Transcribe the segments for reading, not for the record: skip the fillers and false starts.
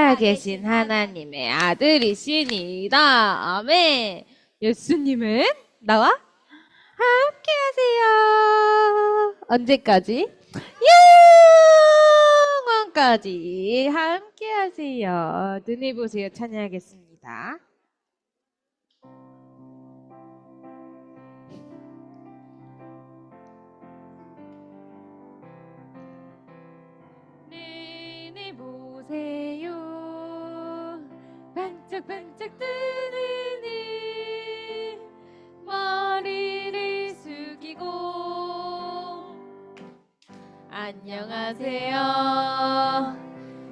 살아계신 하나님의 아들이시니이다. 아멘. 예수님은 나와 함께 하세요. 언제까지? 영원까지 함께 하세요. 눈을 보세요. 찬양하겠습니다. 눈을 보세요. 반짝반짝 뜨는 머리를 숙이고 안녕하세요.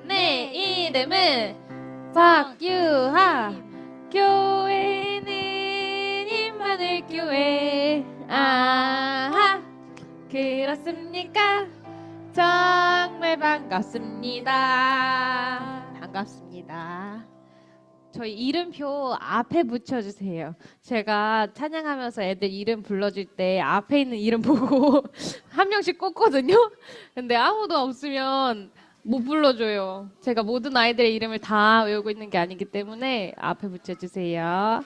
내 이름은 박유하. 교회는 임마늘교회. 아하, 그렇습니까? 정말 반갑습니다. 반갑습니다. 저희 이름표 앞에 붙여주세요. 제가 찬양하면서 애들 이름 불러줄 때 앞에 있는 이름 보고 한 명씩 꼽거든요. 근데 아무도 없으면 못 불러줘요. 제가 모든 아이들의 이름을 다 외우고 있는 게 아니기 때문에 앞에 붙여주세요.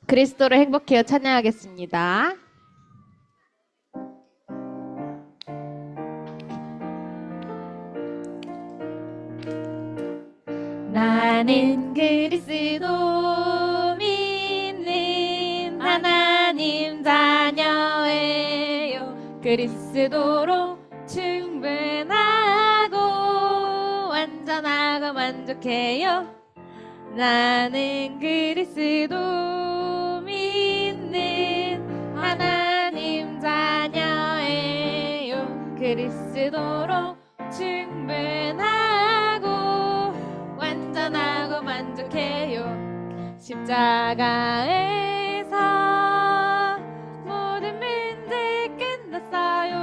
그리스도를 행복해요. 찬양하겠습니다. 나는 그리스도 믿는 하나님 자녀예요. 그리스도로 충분하고 완전하고 만족해요. 나는 그리스도 믿는 하나님 자녀예요. 그리스도로 충분하고 완전하고 만족해요. 십자가에서 모든 문제 끝났어요.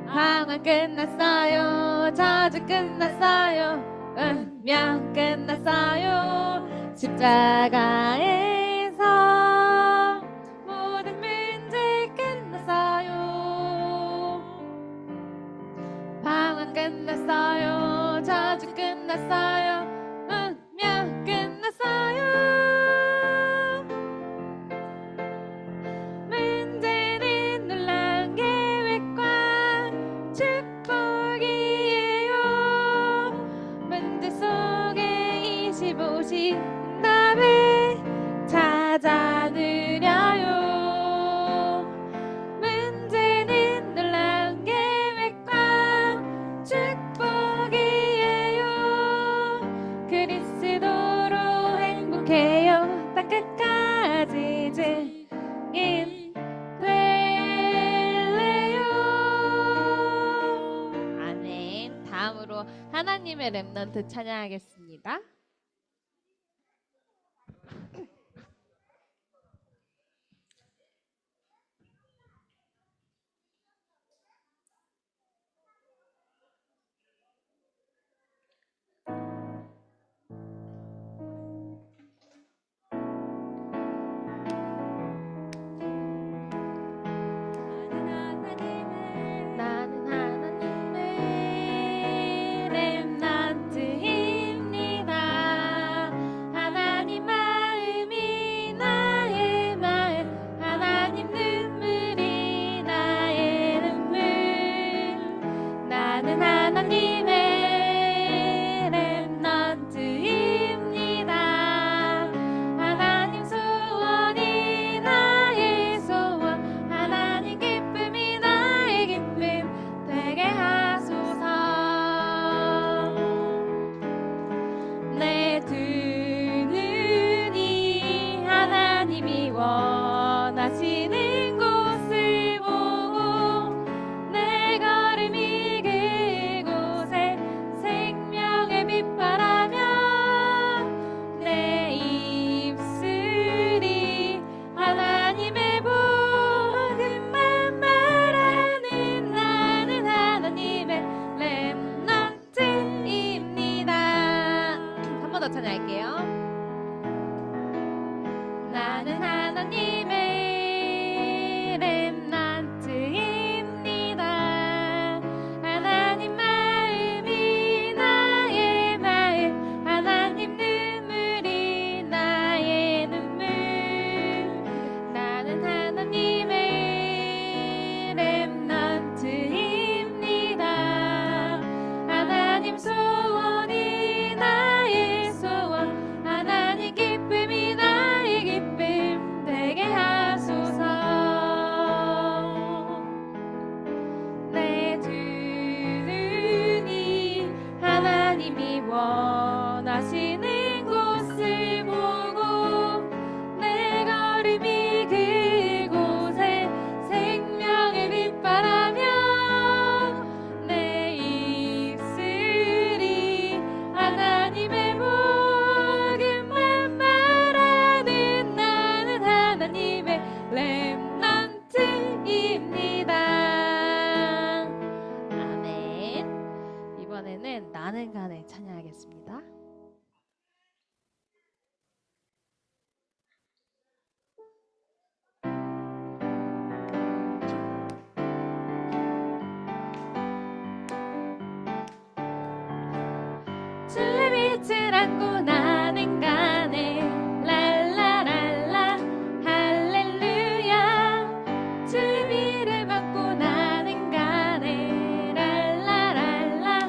항원 끝났어요. 저주 끝났어요. 운명 끝났어요. 십자가에서 모든 문제 끝났어요. 방황 끝났어요. 저주 끝났어요. 운명 끝났어요. 문제는 놀라운 계획과 축복이에요. 문제 속에 25시 답을 찾아 누려요. 문제는 놀라운 계획과 축복이에요. 그리스도로 행복해요. 땅 끝까지 증인 될래요. 아멘. 다음으로 하나님의 렘넌트 찬양하겠습니다. 나는 하나님의 렘넌트입니다. 하나님 마음이 나의 마음, 하나님 눈물이 나의 눈물. 나는 하나님의 렘넌트입니다. 하나님 소원이 나의 소원, 하나님 기쁨이 나의 기쁨 되게 하소서. 내 두 눈이 하나님이 원하시는 곳을 보고 내 걸음이 그곳에 있는 나는 가네 찬양하겠습니다. 주의 빛을 안고 나는 가네 랄라랄라 할렐루야 주의 이름 안고 나는 가네 랄라랄라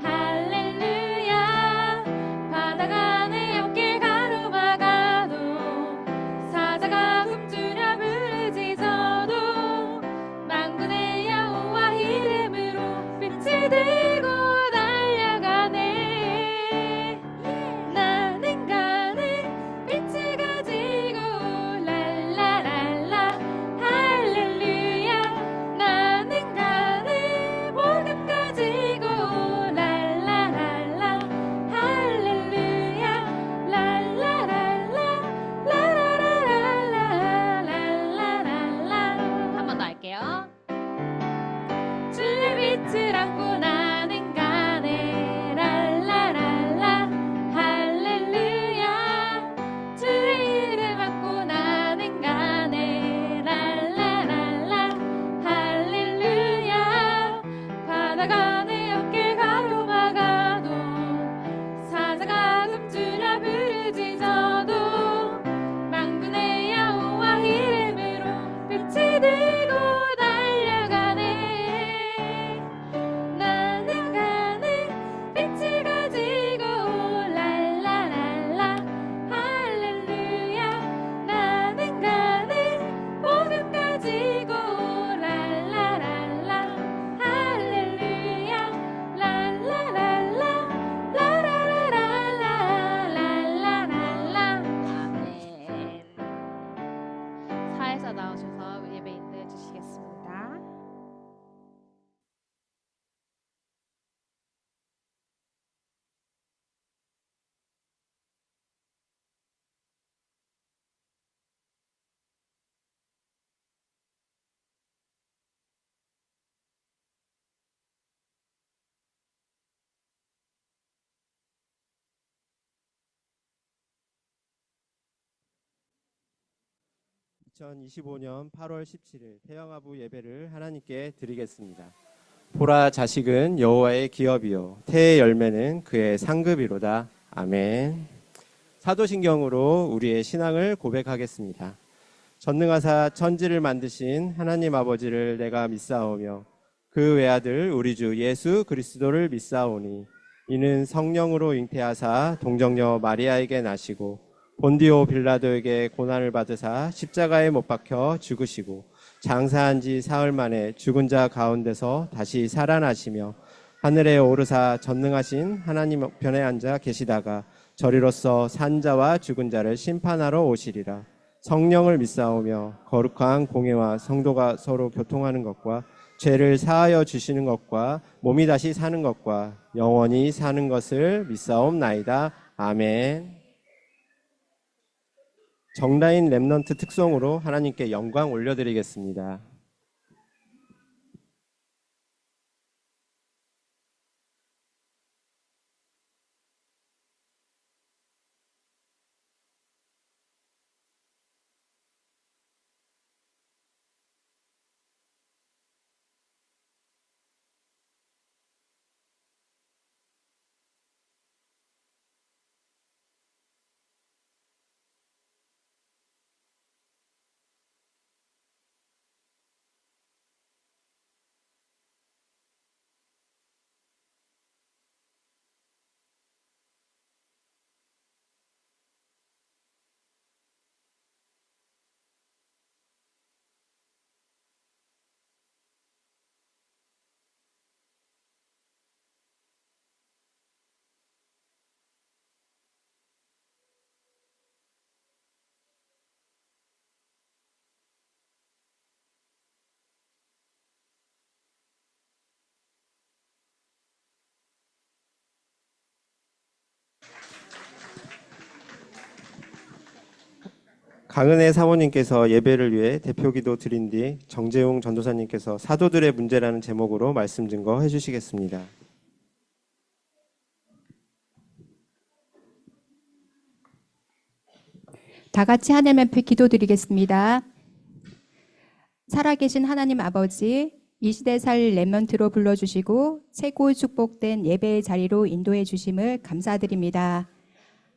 할렐루야 바다가 내 어깨 가로막아도 사자가 훔주려 부르짖어도 만군의 여호와 이름으로 빛을 들고 빛을 안고 나는 가네 랄라랄라 할렐루야 주의 이름 안고 나는 가네 랄라랄라 할렐루야 바다가 내 어깨 가로막아도 사자가 훔주려 부르짖어도 만군의 여호와 이름으로 빛을 들고 나오셔서 예배 인도해 주시겠습니다. (2025년 8월 17일) 태영아부 예배를 하나님께 드리겠습니다. 보라, 자식은 여호와의 기업이요 태의 열매는 그의 상급이로다. 아멘. 사도신경으로 우리의 신앙을 고백하겠습니다. 전능하사 천지를 만드신 하나님 아버지를 내가 믿사오며 그 외아들 우리 주 예수 그리스도를 믿사오니 이는 성령으로 잉태하사 동정녀 마리아에게 나시고 본디오 빌라도에게 고난을 받으사 십자가에 못 박혀 죽으시고 장사한 지 사흘 만에 죽은 자 가운데서 다시 살아나시며 하늘에 오르사 전능하신 하나님 우편에 앉아 계시다가 저리로서 산 자와 죽은 자를 심판하러 오시리라. 성령을 믿사오며 거룩한 공회와 성도가 서로 교통하는 것과 죄를 사하여 주시는 것과 몸이 다시 사는 것과 영원히 사는 것을 믿사옵나이다. 아멘. 정라인 렘넌트 특송으로 하나님께 영광 올려드리겠습니다. 강은혜 사모님께서 예배를 위해 대표기도 드린 뒤 정재웅 전도사님께서 사도들의 문제라는 제목으로 말씀 증거해 주시겠습니다. 다 같이 하나님 앞에 기도드리겠습니다. 살아계신 하나님 아버지, 이 시대 살 렘넌트로 불러주시고 최고 축복된 예배의 자리로 인도해 주심을 감사드립니다.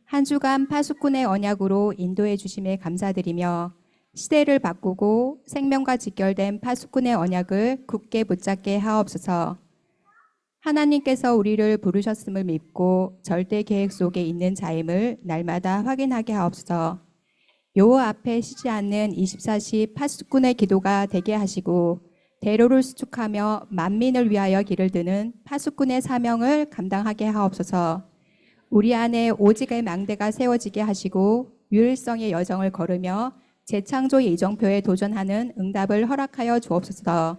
한 주간 파수꾼의 언약으로 인도해 주심에 감사드리며 시대를 바꾸고 생명과 직결된 파수꾼의 언약을 굳게 붙잡게 하옵소서. 하나님께서 우리를 부르셨음을 믿고 절대 계획 속에 있는 자임을 날마다 확인하게 하옵소서. 여호와 앞에 쉬지 않는 24시 파수꾼의 기도가 되게 하시고 대로를 수축하며 만민을 위하여 길을 드는 파수꾼의 사명을 감당하게 하옵소서. 우리 안에 오직의 망대가 세워지게 하시고 유일성의 여정을 걸으며 재창조의 이정표에 도전하는 응답을 허락하여 주옵소서.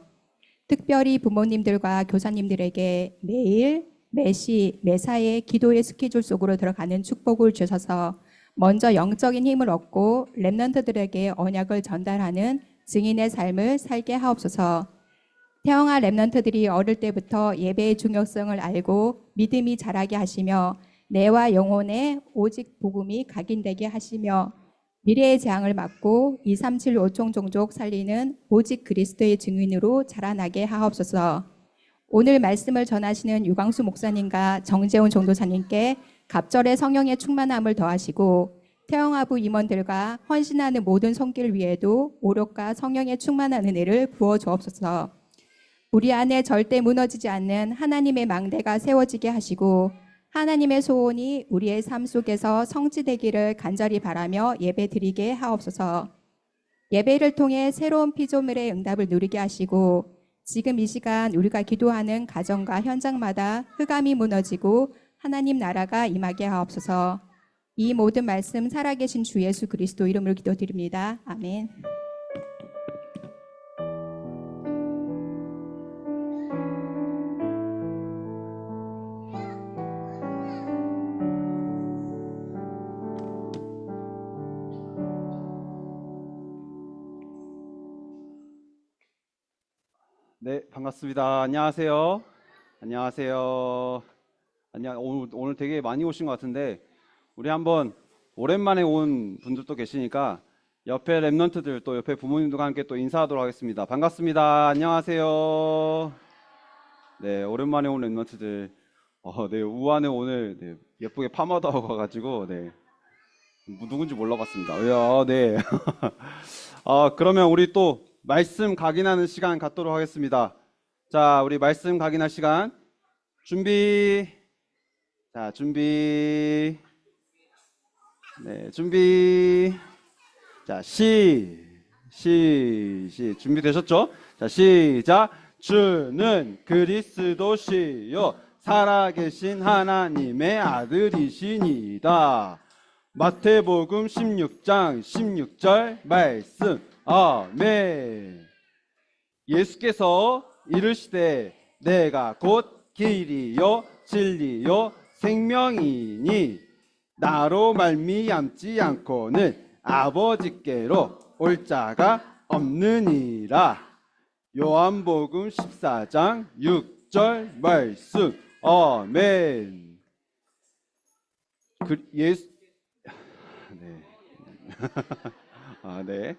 특별히 부모님들과 교사님들에게 매일, 매시, 매사에 기도의 스케줄 속으로 들어가는 축복을 주셔서 먼저 영적인 힘을 얻고 렘넌트들에게 언약을 전달하는 증인의 삶을 살게 하옵소서. 태영아 렘넌트들이 어릴 때부터 예배의 중요성을 알고 믿음이 자라게 하시며 내와 영혼의 오직 복음이 각인되게 하시며 미래의 재앙을 막고 237 5총 종족 살리는 오직 그리스도의 증인으로 자라나게 하옵소서. 오늘 말씀을 전하시는 유광수 목사님과 정재훈 전도사님께 갑절의 성령의 충만함을 더하시고 태영아부 임원들과 헌신하는 모든 손길 위에도 오력과 성령의 충만한 은혜를 부어 주옵소서. 우리 안에 절대 무너지지 않는 하나님의 망대가 세워지게 하시고 하나님의 소원이 우리의 삶 속에서 성취되기를 간절히 바라며 예배드리게 하옵소서. 예배를 통해 새로운 피조물의 응답을 누리게 하시고 지금 이 시간 우리가 기도하는 가정과 현장마다 흑암이 무너지고 하나님 나라가 임하게 하옵소서. 이 모든 말씀 살아계신 주 예수 그리스도 이름으로 기도드립니다. 아멘. 네, 반갑습니다. 안녕하세요. 안녕하세요. 오늘 되게 많이 오신 것 같은데 우리 한번 오랜만에 온 분들도 계시니까 옆에 랩런트들 또 옆에 부모님들과 함께 또 인사하도록 하겠습니다. 반갑습니다. 안녕하세요. 네, 오랜만에 온 랩런트들. 네, 우한에 오늘 네, 예쁘게 파마도 하고 와가지고 네, 누군지 몰라봤습니다. 네. 그러면 우리 또 말씀 각인하는 시간 갖도록 하겠습니다. 자, 우리 말씀 각인할 시간 준비. 자, 준비. 네, 준비. 자, 준비되셨죠? 자, 시작. 주는 그리스도시요 살아계신 하나님의 아들이시니다. 마태복음 16장 16절 말씀. 아멘. 예수께서 이르시되 내가 곧 길이요 진리요 생명이니 나로 말미암지 않고는 아버지께로 올 자가 없느니라. 요한복음 14장 6절 말씀. 아멘. 네.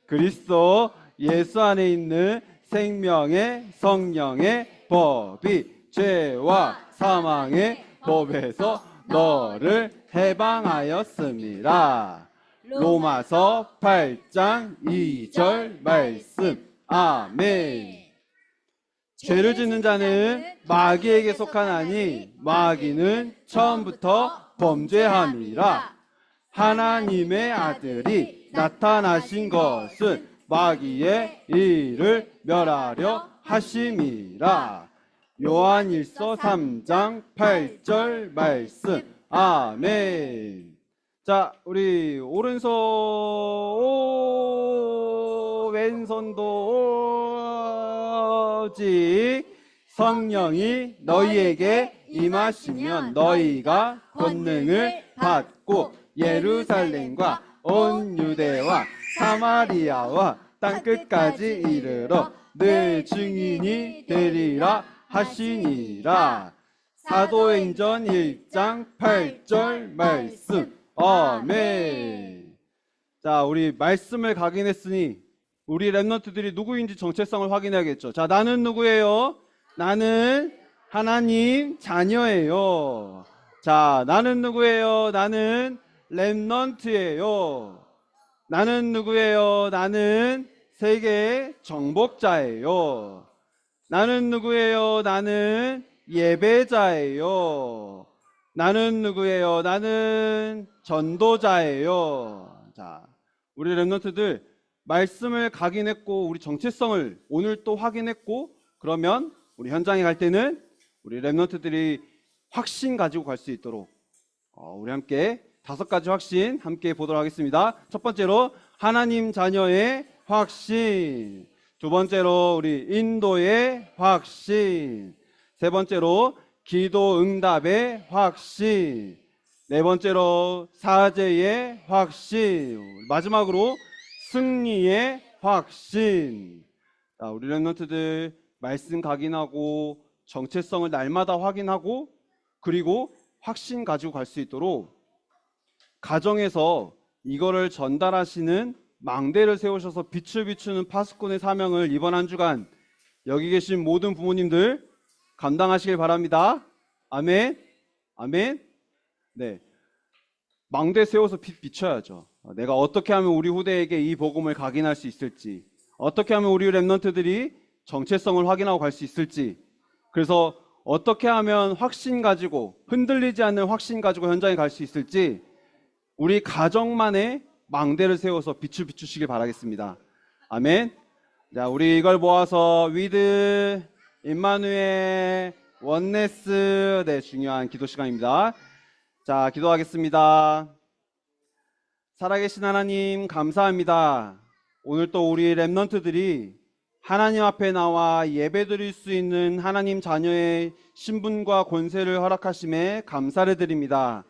그리스도 예수 안에 있는 생명의 성령의 법이 죄와 사망의 법에서 너를 해방하였습니다. 로마서 8장 2절 말씀. 아멘. 죄를 짓는 자는 마귀에게 속하나니 마귀는 처음부터 범죄함이라. 하나님의 아들이 나타나신 것은 마귀의 일을 멸하려 하심이라. 요한일서 3장 8절 말씀. 아멘. 자, 우리 오른손 왼손도 오직 성령이 너희에게 임하시면 너희가 권능을 받고 예루살렘과 온 유대와 사마리아와 땅끝까지 이르러 내 증인이 되리라 하시니라. 사도행전 1장 8절 말씀. 아멘. 자, 우리 말씀을 각인했으니 우리 랩런트들이 누구인지 정체성을 확인해야겠죠. 자, 나는 누구예요? 나는 하나님 자녀예요. 자, 나는 누구예요? 나는 랩런트예요. 나는 누구예요? 나는 세계 정복자예요. 나는 누구예요? 나는 예배자예요. 나는 누구예요? 나는 전도자예요. 자, 우리 랩런트들 말씀을 각인했고 우리 정체성을 오늘 또 확인했고, 그러면 우리 현장에 갈 때는 우리 랩런트들이 확신 가지고 갈 수 있도록 우리 함께 5가지 확신 함께 보도록 하겠습니다. 첫 번째로 하나님 자녀의 확신, 두 번째로 우리 인도의 확신, 세 번째로 기도 응답의 확신, 네 번째로 사제의 확신, 마지막으로 승리의 확신. 자, 우리 랩런트들 말씀 각인하고 정체성을 날마다 확인하고 그리고 확신 가지고 갈 수 있도록 가정에서 이거를 전달하시는 망대를 세우셔서 빛을 비추는 파수꾼의 사명을 이번 한 주간 여기 계신 모든 부모님들 감당하시길 바랍니다. 아멘. 아멘. 네. 망대 세워서 빛 비춰야죠. 내가 어떻게 하면 우리 후대에게 이 복음을 각인할 수 있을지, 어떻게 하면 우리 랩런트들이 정체성을 확인하고 갈 수 있을지, 그래서 어떻게 하면 확신 가지고 흔들리지 않는 확신 가지고 현장에 갈 수 있을지 우리 가정만의 망대를 세워서 빛을 비추시길 바라겠습니다. 아멘. 자, 우리 이걸 모아서 위드, 임마누엘, 원네스, 네, 중요한 기도 시간입니다. 자, 기도하겠습니다. 살아계신 하나님 감사합니다. 오늘 또 우리 랩런트들이 하나님 앞에 나와 예배드릴 수 있는 하나님 자녀의 신분과 권세를 허락하심에 감사를 드립니다.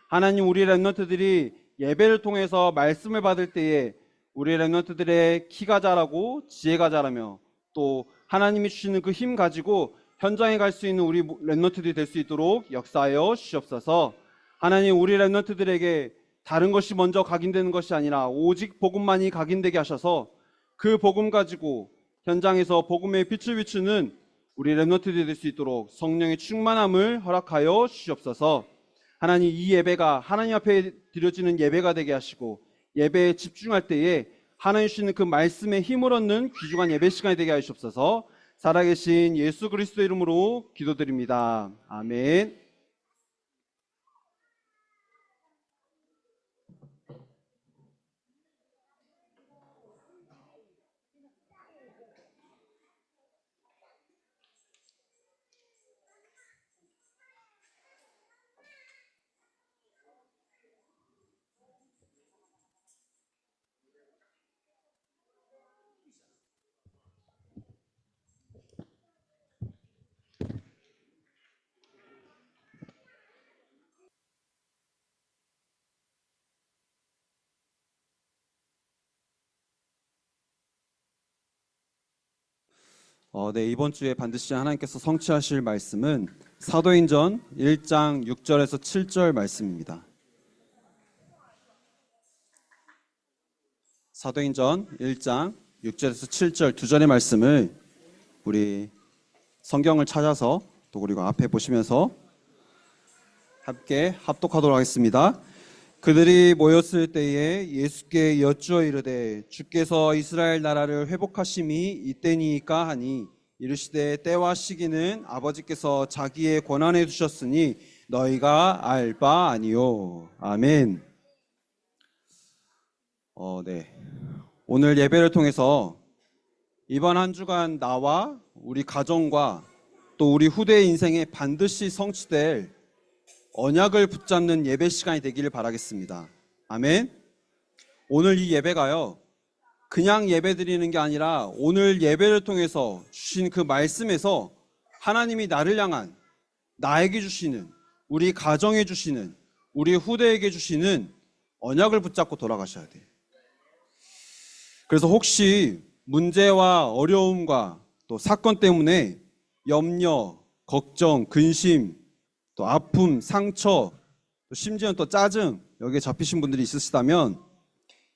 하나님, 우리 랩런트들이 예배를 통해서 말씀을 받을 때에 우리 랩런트들의 키가 자라고 지혜가 자라며 또 하나님이 주시는 그 힘 가지고 현장에 갈 수 있는 우리 랩런트들이 될 수 있도록 역사하여 주시옵소서. 하나님, 우리 랩런트들에게 다른 것이 먼저 각인되는 것이 아니라 오직 복음만이 각인되게 하셔서 그 복음 가지고 현장에서 복음의 빛을 비추는 우리 랩런트들이 될 수 있도록 성령의 충만함을 허락하여 주시옵소서. 하나님, 이 예배가 하나님 앞에 드려지는 예배가 되게 하시고 예배에 집중할 때에 하나님 주시는 그 말씀의 힘을 얻는 귀중한 예배 시간이 되게 하시옵소서. 살아계신 예수 그리스도 이름으로 기도드립니다. 아멘. 네, 이번 주에 반드시 하나님께서 성취하실 말씀은 사도행전 1장 6절에서 7절 말씀입니다. 사도행전 1장 6절에서 7절 두 절의 말씀을 우리 성경을 찾아서 또 그리고 앞에 보시면서 함께 합독하도록 하겠습니다. 그들이 모였을 때에 예수께 여쭈어 이르되 주께서 이스라엘 나라를 회복하심이 이때니까 하니 이르시되 때와 시기는 아버지께서 자기의 권한에 두셨으니 너희가 알 바 아니요. 아멘. 네. 오늘 예배를 통해서 이번 한 주간 나와 우리 가정과 또 우리 후대의 인생에 반드시 성취될 언약을 붙잡는 예배 시간이 되기를 바라겠습니다. 아멘. 오늘 이 예배가요, 그냥 예배 드리는 게 아니라 오늘 예배를 통해서 주신 그 말씀에서 하나님이 나를 향한, 나에게 주시는, 우리 가정에 주시는, 우리 후대에게 주시는 언약을 붙잡고 돌아가셔야 돼요. 그래서 혹시 문제와 어려움과 또 사건 때문에 염려, 걱정, 근심, 또 아픔, 상처, 또 심지어는 또 짜증 여기에 잡히신 분들이 있으시다면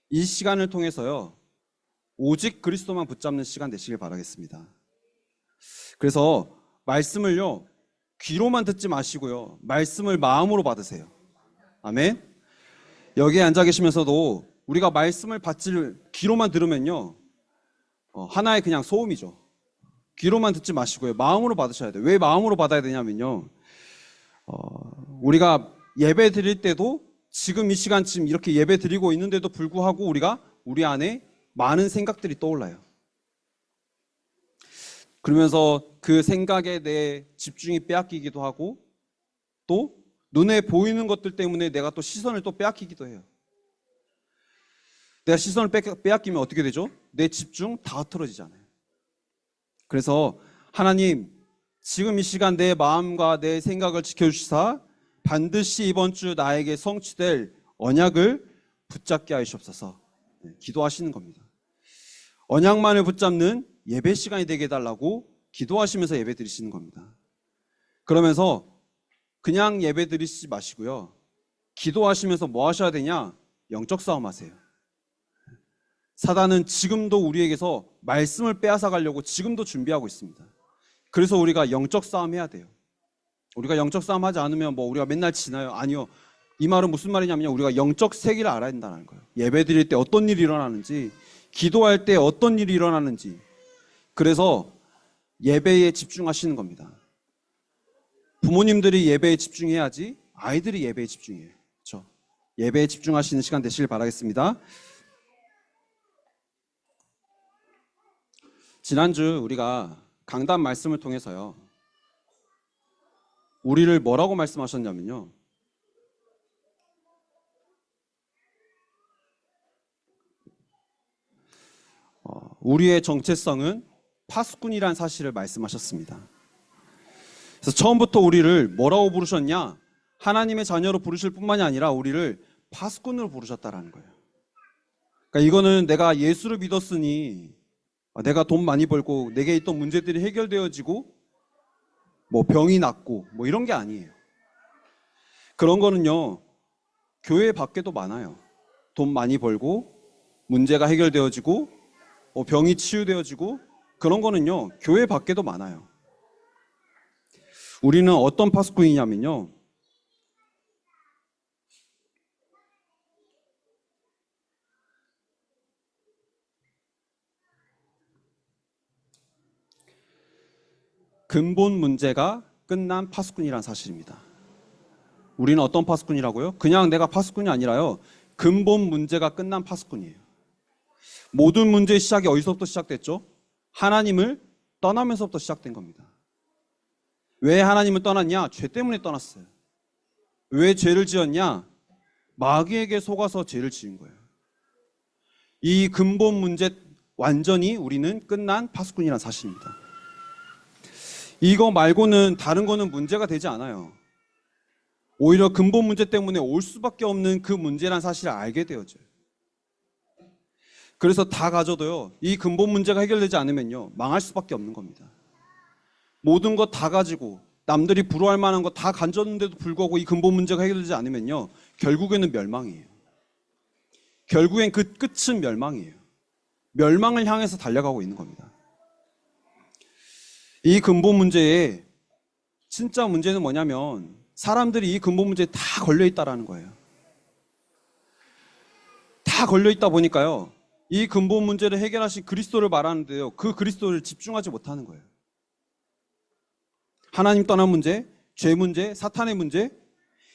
이 시간을 통해서요, 오직 그리스도만 붙잡는 시간 되시길 바라겠습니다. 그래서 말씀을요, 귀로만 듣지 마시고요, 말씀을 마음으로 받으세요. 아멘. 여기에 앉아 계시면서도 우리가 말씀을 받지를 귀로만 들으면요, 하나의 그냥 소음이죠. 귀로만 듣지 마시고요, 마음으로 받으셔야 돼요. 왜 마음으로 받아야 되냐면요, 우리가 예배 드릴 때도 지금 이 시간쯤 이렇게 예배 드리고 있는데도 불구하고 우리가 우리 안에 많은 생각들이 떠올라요. 그러면서 그 생각에 대해 집중이 빼앗기기도 하고, 또 눈에 보이는 것들 때문에 내가 또 시선을 또 빼앗기기도 해요. 내가 시선을 빼앗기면 어떻게 되죠? 내 집중 다 흐트러지잖아요. 그래서 하나님, 지금 이 시간 내 마음과 내 생각을 지켜주시사 반드시 이번 주 나에게 성취될 언약을 붙잡게 하시옵소서. 기도하시는 겁니다. 언약만을 붙잡는 예배 시간이 되게 해달라고 기도하시면서 예배 드리시는 겁니다. 그러면서 그냥 예배 드리시지 마시고요, 기도하시면서 뭐 하셔야 되냐? 영적 싸움 하세요. 사단은 지금도 우리에게서 말씀을 빼앗아 가려고 지금도 준비하고 있습니다. 그래서 우리가 영적 싸움 해야 돼요. 우리가 영적 싸움 하지 않으면 뭐 우리가 맨날 지나요? 아니요. 이 말은 무슨 말이냐면요, 우리가 영적 세계를 알아야 된다는 거예요. 예배 드릴 때 어떤 일이 일어나는지, 기도할 때 어떤 일이 일어나는지. 그래서 예배에 집중하시는 겁니다. 부모님들이 예배에 집중해야지 아이들이 예배에 집중해요. 그렇죠? 예배에 집중하시는 시간 되시길 바라겠습니다. 지난주 우리가 강단 말씀을 통해서요, 우리를 뭐라고 말씀하셨냐면요, 우리의 정체성은 파수꾼이라는 사실을 말씀하셨습니다. 그래서 처음부터 우리를 뭐라고 부르셨냐? 하나님의 자녀로 부르실 뿐만이 아니라 우리를 파수꾼으로 부르셨다라는 거예요. 그러니까 이거는 내가 예수를 믿었으니 내가 돈 많이 벌고 내게 있던 문제들이 해결되어지고 뭐 병이 낫고 뭐 이런 게 아니에요. 그런 거는요, 교회 밖에도 많아요. 돈 많이 벌고 문제가 해결되어지고 병이 치유되어지고, 그런 거는요, 교회 밖에도 많아요. 우리는 어떤 파수꾼이냐면요, 근본 문제가 끝난 파수꾼이란 사실입니다. 우리는 어떤 파수꾼이라고요? 그냥 내가 파수꾼이 아니라요, 근본 문제가 끝난 파수꾼이에요. 모든 문제의 시작이 어디서부터 시작됐죠? 하나님을 떠나면서부터 시작된 겁니다. 왜 하나님을 떠났냐? 죄 때문에 떠났어요. 왜 죄를 지었냐? 마귀에게 속아서 죄를 지은 거예요. 이 근본 문제 완전히 우리는 끝난 파수꾼이라는 사실입니다. 이거 말고는 다른 거는 문제가 되지 않아요. 오히려 근본 문제 때문에 올 수밖에 없는 그 문제란 사실을 알게 되어져요. 그래서 다 가져도요, 이 근본 문제가 해결되지 않으면요, 망할 수밖에 없는 겁니다. 모든 것 다 가지고 남들이 부러워할 만한 거 다 가졌는데도 불구하고 이 근본 문제가 해결되지 않으면요, 결국에는 멸망이에요. 결국엔 그 끝은 멸망이에요. 멸망을 향해서 달려가고 있는 겁니다. 이 근본 문제의 진짜 문제는 뭐냐면 사람들이 이 근본 문제에 다 걸려있다라는 거예요. 다 걸려있다 보니까요, 이 근본 문제를 해결하신 그리스도를 말하는데요, 그 그리스도를 집중하지 못하는 거예요. 하나님 떠난 문제, 죄 문제, 사탄의 문제,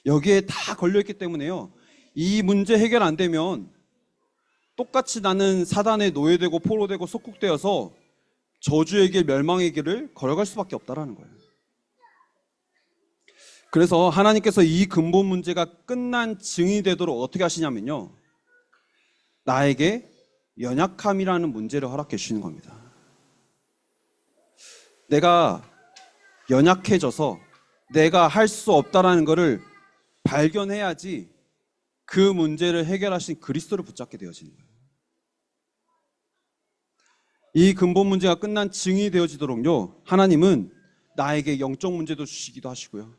여기에 다 걸려있기 때문에요, 이 문제 해결 안 되면 똑같이 나는 사단에 노예되고 포로되고 속국되어서 저주의 길, 멸망의 길을 걸어갈 수밖에 없다라는 거예요. 그래서 하나님께서 이 근본 문제가 끝난 증인이 되도록 어떻게 하시냐면요, 나에게 연약함이라는 문제를 허락해 주시는 겁니다. 내가 연약해져서 내가 할 수 없다라는 것을 발견해야지 그 문제를 해결하신 그리스도를 붙잡게 되어지는 거예요. 이 근본 문제가 끝난 증인이 되어지도록요, 하나님은 나에게 영적 문제도 주시기도 하시고요,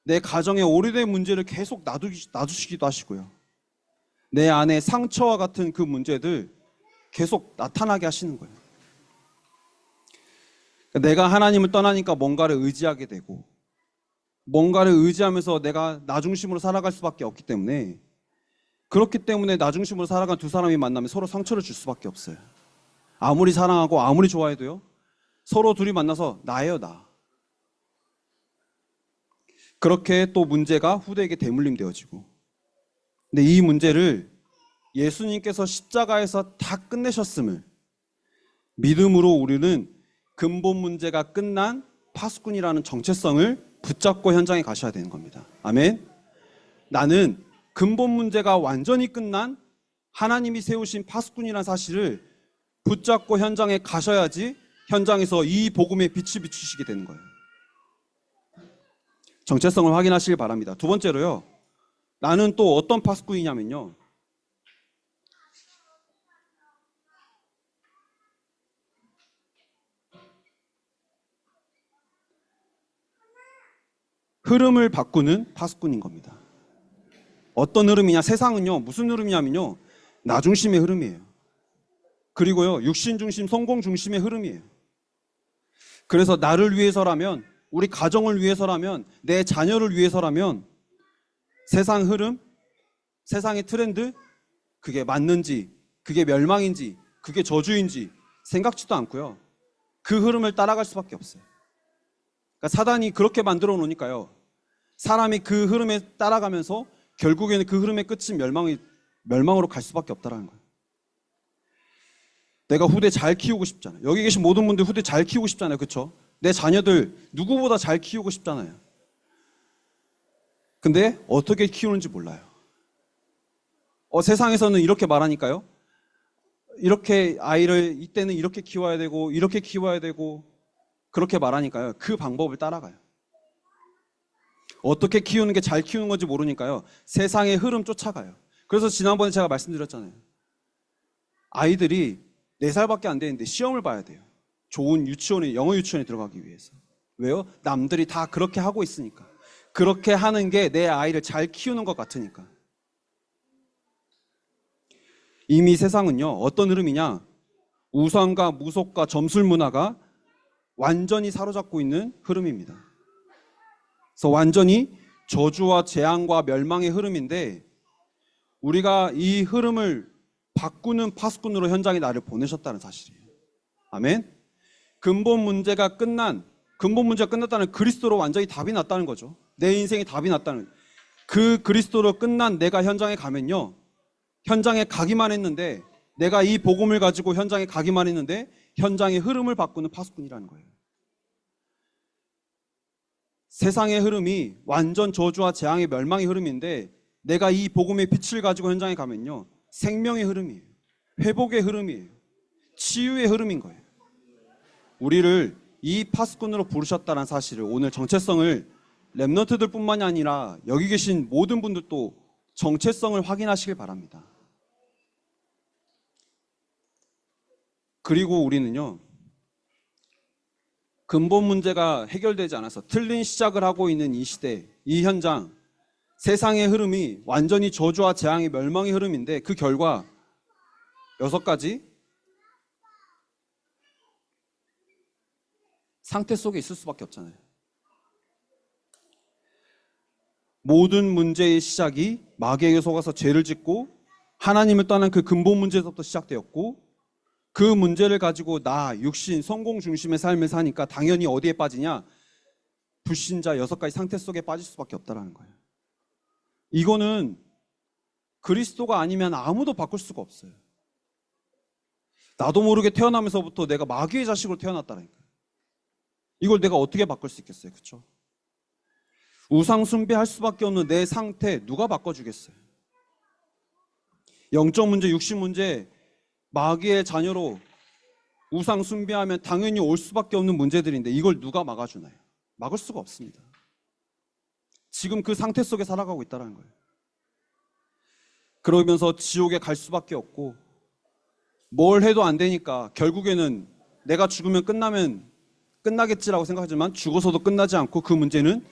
내 가정에 오래된 문제를 계속 놔두시기도 하시고요, 내 안에 상처와 같은 그 문제들 계속 나타나게 하시는 거예요. 내가 하나님을 떠나니까 뭔가를 의지하게 되고, 뭔가를 의지하면서 내가 나 중심으로 살아갈 수밖에 없기 때문에, 그렇기 때문에 나 중심으로 살아간 두 사람이 만나면 서로 상처를 줄 수밖에 없어요. 아무리 사랑하고 아무리 좋아해도요, 서로 둘이 만나서 나예요, 나. 그렇게 또 문제가 후대에게 대물림 되어지고, 근데 이 문제를 예수님께서 십자가에서 다 끝내셨음을 믿음으로 우리는 근본 문제가 끝난 파수꾼이라는 정체성을 붙잡고 현장에 가셔야 되는 겁니다. 아멘. 나는 근본 문제가 완전히 끝난 하나님이 세우신 파수꾼이라는 사실을 붙잡고 현장에 가셔야지 현장에서 이 복음의 빛을 비추시게 되는 거예요. 정체성을 확인하시길 바랍니다. 두 번째로요, 나는 또 어떤 파수꾼이냐면요, 흐름을 바꾸는 파수꾼인 겁니다. 어떤 흐름이냐? 세상은요, 무슨 흐름이냐면요, 나 중심의 흐름이에요. 그리고요, 육신 중심, 성공 중심의 흐름이에요. 그래서 나를 위해서라면, 우리 가정을 위해서라면, 내 자녀를 위해서라면 세상 흐름, 세상의 트렌드, 그게 맞는지, 그게 멸망인지, 그게 저주인지 생각지도 않고요, 그 흐름을 따라갈 수밖에 없어요. 그러니까 사단이 그렇게 만들어 놓으니까요, 사람이 그 흐름에 따라가면서 결국에는 그 흐름의 끝은 멸망으로 갈 수밖에 없다는 거예요. 내가 후대 잘 키우고 싶잖아요. 여기 계신 모든 분들 후대 잘 키우고 싶잖아요. 그렇죠? 내 자녀들 누구보다 잘 키우고 싶잖아요. 근데 어떻게 키우는지 몰라요. 세상에서는 이렇게 말하니까요, 이렇게 아이를 이때는 이렇게 키워야 되고 이렇게 키워야 되고 그렇게 말하니까요, 그 방법을 따라가요. 어떻게 키우는 게 잘 키우는 건지 모르니까요, 세상의 흐름 쫓아가요. 그래서 지난번에 제가 말씀드렸잖아요. 아이들이 4살밖에 안 되는데 시험을 봐야 돼요. 좋은 유치원에, 영어 유치원에 들어가기 위해서. 왜요? 남들이 다 그렇게 하고 있으니까. 그렇게 하는 게 내 아이를 잘 키우는 것 같으니까. 이미 세상은요, 어떤 흐름이냐? 우상과 무속과 점술 문화가 완전히 사로잡고 있는 흐름입니다. 그래서 완전히 저주와 재앙과 멸망의 흐름인데, 우리가 이 흐름을 바꾸는 파수꾼으로 현장에 나를 보내셨다는 사실이에요. 아멘. 근본 문제가 끝났다는, 그리스도로 완전히 답이 났다는 거죠. 내 인생에 답이 났다는, 그 그리스도로 끝난 내가 현장에 가면요, 현장에 가기만 했는데, 내가 이 복음을 가지고 현장에 가기만 했는데 현장의 흐름을 바꾸는 파수꾼이라는 거예요. 세상의 흐름이 완전 저주와 재앙의 멸망의 흐름인데, 내가 이 복음의 빛을 가지고 현장에 가면요, 생명의 흐름이에요. 회복의 흐름이에요. 치유의 흐름인 거예요. 우리를 이 파수꾼으로 부르셨다는 사실을, 오늘 정체성을 렘넌트들 뿐만이 아니라 여기 계신 모든 분들도 정체성을 확인하시길 바랍니다. 그리고 우리는요, 근본 문제가 해결되지 않아서 틀린 시작을 하고 있는 이 시대, 이 현장, 세상의 흐름이 완전히 저주와 재앙의 멸망의 흐름인데, 그 결과 6가지 상태 속에 있을 수밖에 없잖아요. 모든 문제의 시작이 마귀에게 속아서 죄를 짓고 하나님을 떠난 그 근본 문제에서부터 시작되었고, 그 문제를 가지고 나, 육신, 성공 중심의 삶을 사니까 당연히 어디에 빠지냐? 불신자 6가지 상태 속에 빠질 수밖에 없다는 거예요. 이거는 그리스도가 아니면 아무도 바꿀 수가 없어요. 나도 모르게 태어나면서부터 내가 마귀의 자식으로 태어났다니까요. 이걸 내가 어떻게 바꿀 수 있겠어요? 그렇죠? 우상 숭배할 수밖에 없는 내 상태 누가 바꿔주겠어요? 영적 문제, 육신 문제, 마귀의 자녀로 우상 숭배하면 당연히 올 수밖에 없는 문제들인데, 이걸 누가 막아주나요? 막을 수가 없습니다. 지금 그 상태 속에 살아가고 있다는 거예요. 그러면서 지옥에 갈 수밖에 없고, 뭘 해도 안 되니까 결국에는 내가 죽으면 끝나겠지라고 생각하지만 죽어서도 끝나지 않고, 그 문제는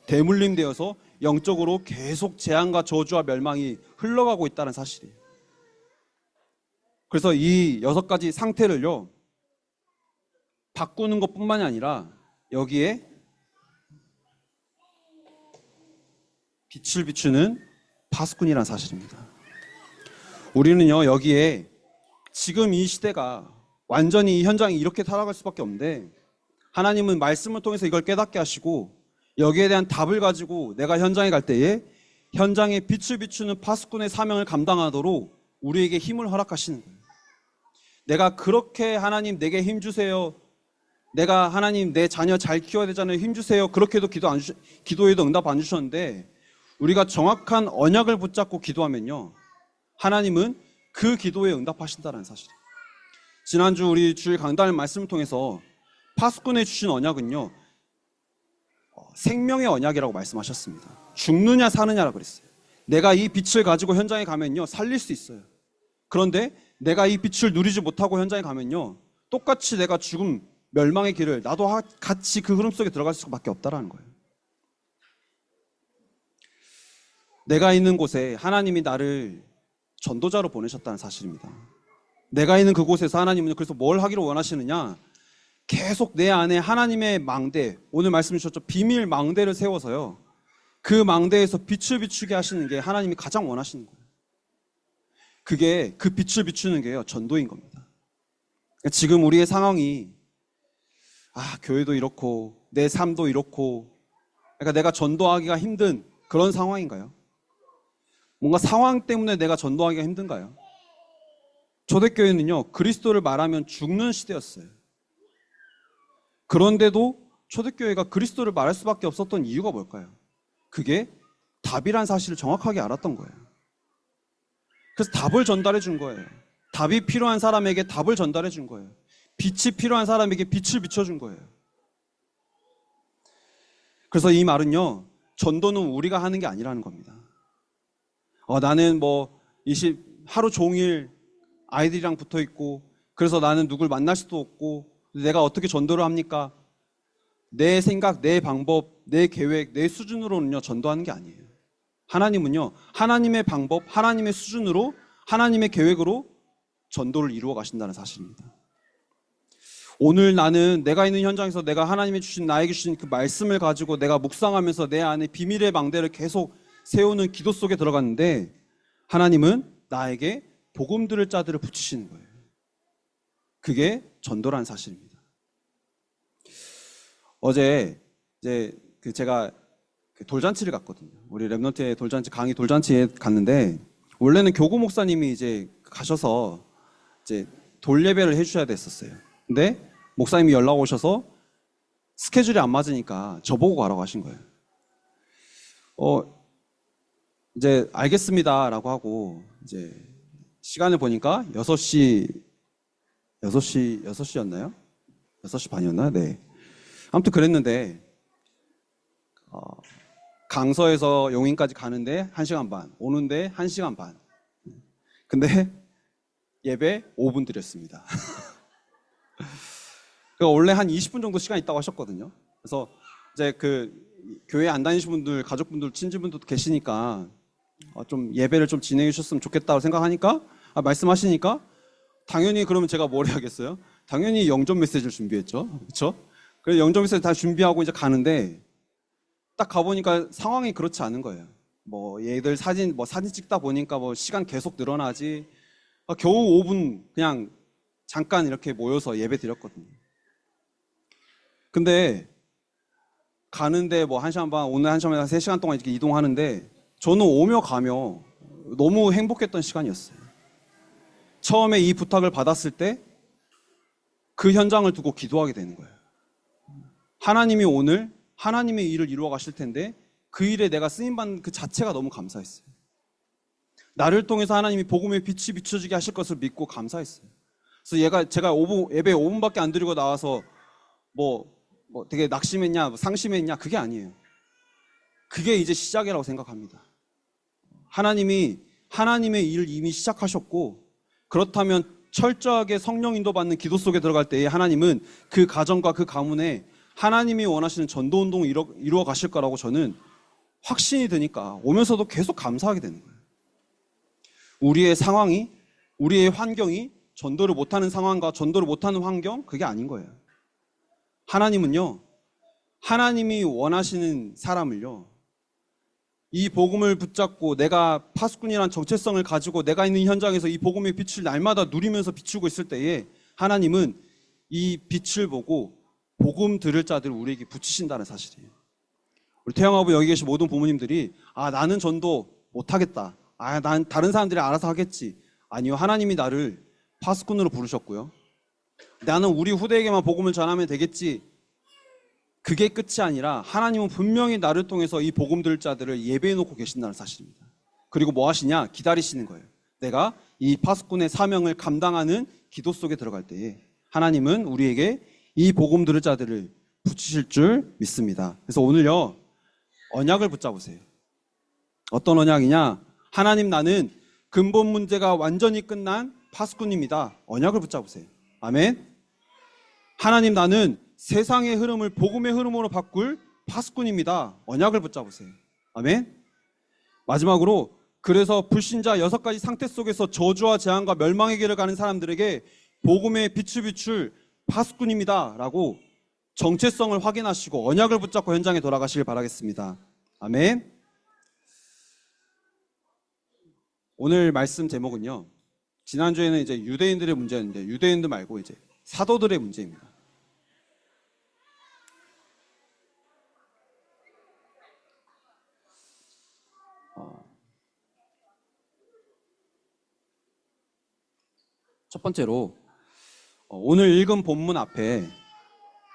대물림되어서 영적으로 계속 재앙과 저주와 멸망이 흘러가고 있다는 사실이에요. 그래서 이 6가지 상태를요, 바꾸는 것뿐만이 아니라 여기에 빛을 비추는 파수꾼이라는 사실입니다. 우리는요, 여기에 지금 이 시대가 완전히 이 현장이 이렇게 살아갈 수밖에 없는데, 하나님은 말씀을 통해서 이걸 깨닫게 하시고 여기에 대한 답을 가지고 내가 현장에 갈 때에 현장에 빛을 비추는 파수꾼의 사명을 감당하도록 우리에게 힘을 허락하시는 거예요. 내가 그렇게 하나님 내게 힘 주세요, 내가 하나님 내 자녀 잘 키워야 되잖아요, 힘 주세요, 그렇게도 기도해도 응답 안 주셨는데, 우리가 정확한 언약을 붙잡고 기도하면요, 하나님은 그 기도에 응답하신다는 사실이에요. 지난주 우리 주일 강단 말씀을 통해서 파수꾼에 주신 언약은요, 생명의 언약이라고 말씀하셨습니다. 죽느냐 사느냐라고 그랬어요. 내가 이 빛을 가지고 현장에 가면요, 살릴 수 있어요. 그런데 내가 이 빛을 누리지 못하고 현장에 가면요, 똑같이 내가 죽음, 멸망의 길을 나도 같이 그 흐름 속에 들어갈 수밖에 없다라는 거예요. 내가 있는 곳에 하나님이 나를 전도자로 보내셨다는 사실입니다. 내가 있는 그곳에서 하나님은 그래서 뭘 하기를 원하시느냐, 계속 내 안에 하나님의 망대, 오늘 말씀 주셨죠, 비밀 망대를 세워서요, 그 망대에서 빛을 비추게 하시는 게 하나님이 가장 원하시는 거예요. 그게 그 빛을 비추는 게요, 전도인 겁니다. 지금 우리의 상황이 교회도 이렇고 내 삶도 이렇고, 그러니까 내가 전도하기가 힘든 그런 상황인가요? 뭔가 상황 때문에 내가 전도하기가 힘든가요? 초대교회는요, 그리스도를 말하면 죽는 시대였어요. 그런데도 초대교회가 그리스도를 말할 수밖에 없었던 이유가 뭘까요? 그게 답이란 사실을 정확하게 알았던 거예요. 그래서 답을 전달해 준 거예요. 답이 필요한 사람에게 답을 전달해 준 거예요. 빛이 필요한 사람에게 빛을 비춰준 거예요. 그래서 이 말은요, 전도는 우리가 하는 게 아니라는 겁니다. 나는 하루 종일 아이들이랑 붙어 있고, 그래서 나는 누굴 만날 수도 없고, 내가 어떻게 전도를 합니까? 내 생각, 내 방법, 내 계획, 내 수준으로는요, 전도하는 게 아니에요. 하나님은요, 하나님의 방법, 하나님의 수준으로, 하나님의 계획으로 전도를 이루어 가신다는 사실입니다. 오늘 나는 내가 있는 현장에서 내가 하나님이 주신, 나에게 주신 그 말씀을 가지고 내가 묵상하면서 내 안에 비밀의 망대를 계속 세우는 기도 속에 들어갔는데, 하나님은 나에게 복음 들을 자들을 붙이시는 거예요. 그게 전도라는 사실입니다. 어제 제가 돌잔치를 갔거든요. 우리 랩넌트의 돌잔치, 강의 돌잔치에 갔는데, 원래는 교구 목사님이 이제 가셔서 이제 돌 예배를 해주셔야 됐었어요. 근데 목사님이 연락 오셔서 스케줄이 안 맞으니까 저보고 가라고 하신 거예요. 이제 알겠습니다라고 하고, 이제 시간을 보니까 6시였나요? 6시 반이었나요? 네. 아무튼 그랬는데, 강서에서 용인까지 가는데 1시간 반, 오는데 1시간 반. 근데 예배 5분 드렸습니다. 그러니까 원래 한 20분 정도 시간 있다고 하셨거든요. 그래서 이제 교회 안 다니시는 분들, 가족분들, 친지분들도 계시니까 좀 예배를 좀 진행해 주셨으면 좋겠다고 생각하니까, 말씀하시니까 당연히 그러면 제가 뭘 해야겠어요? 당연히 영접 메시지를 준비했죠. 그렇죠? 그래서 영접 메시지 다 준비하고 이제 가는데, 딱 가보니까 상황이 그렇지 않은 거예요. 얘들 사진 찍다 보니까 시간 계속 늘어나지, 겨우 5분 그냥 잠깐 이렇게 모여서 예배 드렸거든요. 근데 가는데 1시간 반, 오늘 1시간 반, 3시간 동안 이렇게 이동하는데, 저는 오며 가며 너무 행복했던 시간이었어요. 처음에 이 부탁을 받았을 때 그 현장을 두고 기도하게 되는 거예요. 하나님이 오늘 하나님의 일을 이루어 가실 텐데, 그 일에 내가 쓰임받는 그 자체가 너무 감사했어요. 나를 통해서 하나님이 복음의 빛이 비춰지게 하실 것을 믿고 감사했어요. 그래서 제가 예배 5분밖에 안 드리고 나와서 되게 낙심했냐, 상심했냐, 그게 아니에요. 그게 이제 시작이라고 생각합니다. 하나님이 하나님의 일을 이미 시작하셨고, 그렇다면 철저하게 성령 인도받는 기도 속에 들어갈 때에 하나님은 그 가정과 그 가문에 하나님이 원하시는 전도 운동을 이루어 가실 거라고 저는 확신이 드니까 오면서도 계속 감사하게 되는 거예요. 우리의 상황이, 우리의 환경이 전도를 못하는 상황과 전도를 못하는 환경, 그게 아닌 거예요. 하나님은요, 하나님이 원하시는 사람을요, 이 복음을 붙잡고 내가 파수꾼이란 정체성을 가지고 내가 있는 현장에서 이 복음의 빛을 날마다 누리면서 비추고 있을 때에 하나님은 이 빛을 보고 복음 들을 자들을 우리에게 붙이신다는 사실이에요. 우리 태영아부 여기 계신 모든 부모님들이 나는 전도 못하겠다. 난 다른 사람들이 알아서 하겠지. 아니요, 하나님이 나를 파수꾼으로 부르셨고요. 나는 우리 후대에게만 복음을 전하면 되겠지. 그게 끝이 아니라 하나님은 분명히 나를 통해서 이 복음 들을 자들을 예배해 놓고 계신다는 사실입니다. 그리고 뭐 하시냐? 기다리시는 거예요. 내가 이 파수꾼의 사명을 감당하는 기도 속에 들어갈 때에 하나님은 우리에게 이 복음 들을 자들을 붙이실 줄 믿습니다. 그래서 오늘요, 언약을 붙잡으세요. 어떤 언약이냐? 하나님, 나는 근본 문제가 완전히 끝난 파수꾼입니다. 언약을 붙잡으세요. 아멘. 하나님, 나는 세상의 흐름을 복음의 흐름으로 바꿀 파수꾼입니다. 언약을 붙잡으세요. 아멘. 마지막으로, 그래서 불신자 6가지 상태 속에서 저주와 재앙과 멸망의 길을 가는 사람들에게 복음의 빛을 비출 파수꾼입니다 라고 정체성을 확인하시고 언약을 붙잡고 현장에 돌아가시길 바라겠습니다. 아멘. 오늘 말씀 제목은요, 지난주에는 이제 유대인들의 문제였는데 유대인들 말고 이제 사도들의 문제입니다. 첫 번째로 오늘 읽은 본문 앞에,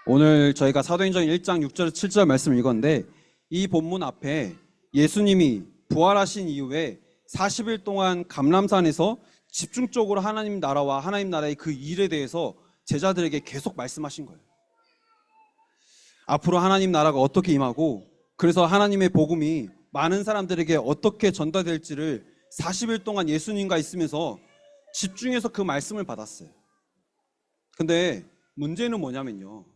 오늘 저희가 사도행전 1장 6절 7절 말씀을 읽었는데 이 본문 앞에 예수님이 부활하신 이후에 40일 동안 감람산에서 집중적으로 하나님 나라와 하나님 나라의 그 일에 대해서 제자들에게 계속 말씀하신 거예요. 앞으로 하나님 나라가 어떻게 임하고, 그래서 하나님의 복음이 많은 사람들에게 어떻게 전달될지를 40일 동안 예수님과 있으면서 집중해서 그 말씀을 받았어요. 근데 문제는 뭐냐면요,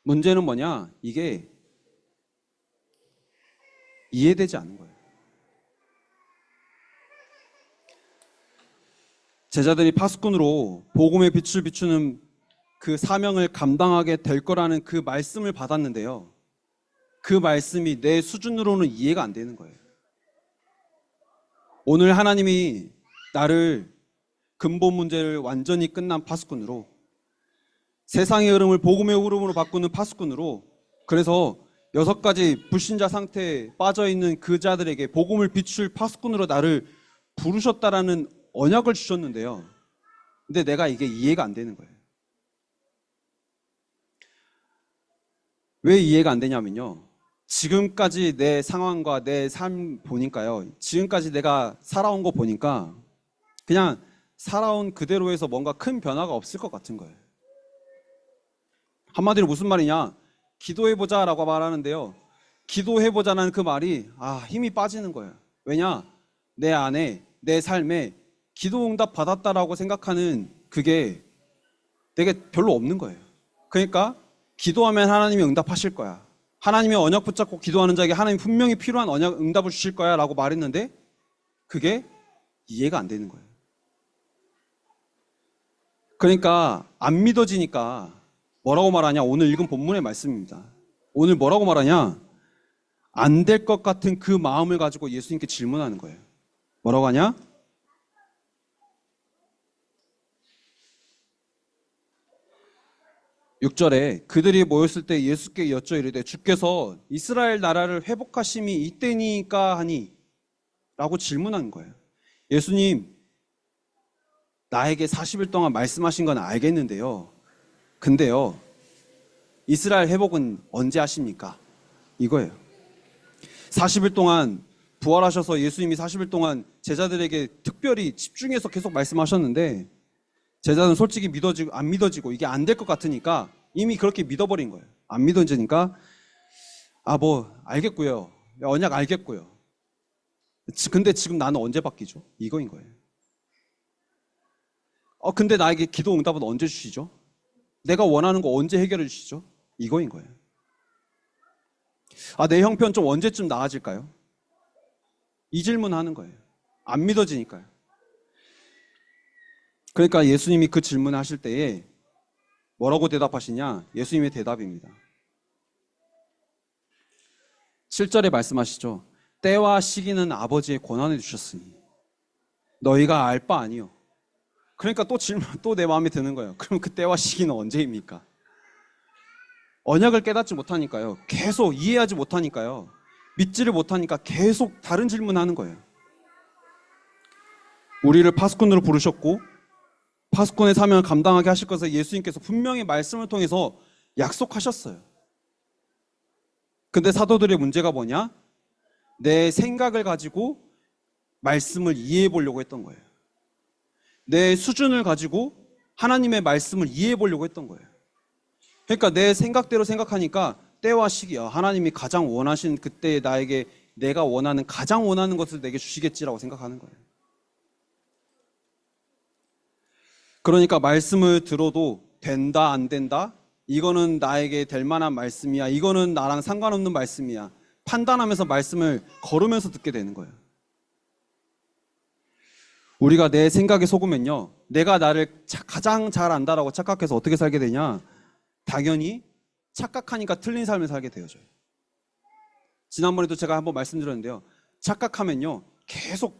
문제는 뭐냐, 이게 이해되지 않는 거예요. 제자들이 파수꾼으로 복음의 빛을 비추는 그 사명을 감당하게 될 거라는 그 말씀을 받았는데요, 그 말씀이 내 수준으로는 이해가 안 되는 거예요. 오늘 하나님이 나를 근본 문제를 완전히 끝난 파수꾼으로, 세상의 흐름을 복음의 흐름으로 바꾸는 파수꾼으로, 그래서 6가지 불신자 상태에 빠져있는 그 자들에게 복음을 비출 파수꾼으로 나를 부르셨다라는 언약을 주셨는데요, 근데 내가 이게 이해가 안 되는 거예요. 왜 이해가 안 되냐면요, 지금까지 내 상황과 내 삶 보니까요, 지금까지 내가 살아온 거 보니까 그냥 살아온 그대로 해서 뭔가 큰 변화가 없을 것 같은 거예요. 한마디로 무슨 말이냐, 기도해보자 라고 말하는데요, 기도해보자는 그 말이 힘이 빠지는 거예요. 왜냐, 내 안에, 내 삶에 기도 응답 받았다라고 생각하는 그게 되게 별로 없는 거예요. 그러니까 기도하면 하나님이 응답하실 거야, 하나님의 언약 붙잡고 기도하는 자에게 하나님 분명히 필요한 언약 응답을 주실 거야 라고 말했는데 그게 이해가 안 되는 거예요. 그러니까 안 믿어지니까 뭐라고 말하냐, 오늘 읽은 본문의 말씀입니다. 오늘 뭐라고 말하냐, 안 될 것 같은 그 마음을 가지고 예수님께 질문하는 거예요. 뭐라고 하냐, 6절에 그들이 모였을 때 예수께 여쭤 이르되 주께서 이스라엘 나라를 회복하심이 이때니까 하니 라고 질문한 거예요. 예수님, 나에게 40일 동안 말씀하신 건 알겠는데요, 근데요, 이스라엘 회복은 언제 하십니까? 이거예요. 40일 동안 부활하셔서 예수님이 40일 동안 제자들에게 특별히 집중해서 계속 말씀하셨는데 제자는 솔직히 안 믿어지고 이게 안 될 것 같으니까 이미 그렇게 믿어버린 거예요. 안 믿어지니까 알겠고요, 언약 알겠고요, 근데 지금 나는 언제 바뀌죠? 이거인 거예요. 근데 나에게 기도 응답은 언제 주시죠? 내가 원하는 거 언제 해결해 주시죠? 이거인 거예요. 내 형편 좀 언제쯤 나아질까요? 이 질문 하는 거예요. 안 믿어지니까요. 그러니까 예수님이 그 질문을 하실 때에 뭐라고 대답하시냐? 예수님의 대답입니다. 7절에 말씀하시죠. 때와 시기는 아버지의 권한을 주셨으니 너희가 알 바 아니요. 그러니까 또 질문, 또 내 마음에 드는 거예요. 그럼 그 때와 시기는 언제입니까? 언약을 깨닫지 못하니까요. 계속 이해하지 못하니까요. 믿지를 못하니까 계속 다른 질문하는 거예요. 우리를 파수꾼으로 부르셨고 파수꾼의 사명을 감당하게 하실 것을 예수님께서 분명히 말씀을 통해서 약속하셨어요. 근데 사도들의 문제가 뭐냐? 내 생각을 가지고 말씀을 이해해 보려고 했던 거예요. 내 수준을 가지고 하나님의 말씀을 이해해 보려고 했던 거예요. 그러니까 내 생각대로 생각하니까 때와 시기야. 하나님이 가장 원하신 그때에 나에게 내가 원하는 가장 원하는 것을 내게 주시겠지라고 생각하는 거예요. 그러니까 말씀을 들어도 된다 안 된다? 이거는 나에게 될 만한 말씀이야. 이거는 나랑 상관없는 말씀이야. 판단하면서 말씀을 걸으면서 듣게 되는 거예요. 우리가 내 생각에 속으면요. 내가 나를 가장 잘 안다라고 착각해서 어떻게 살게 되냐? 당연히 착각하니까 틀린 삶을 살게 되어져요. 지난번에도 제가 한번 말씀드렸는데요. 착각하면요. 계속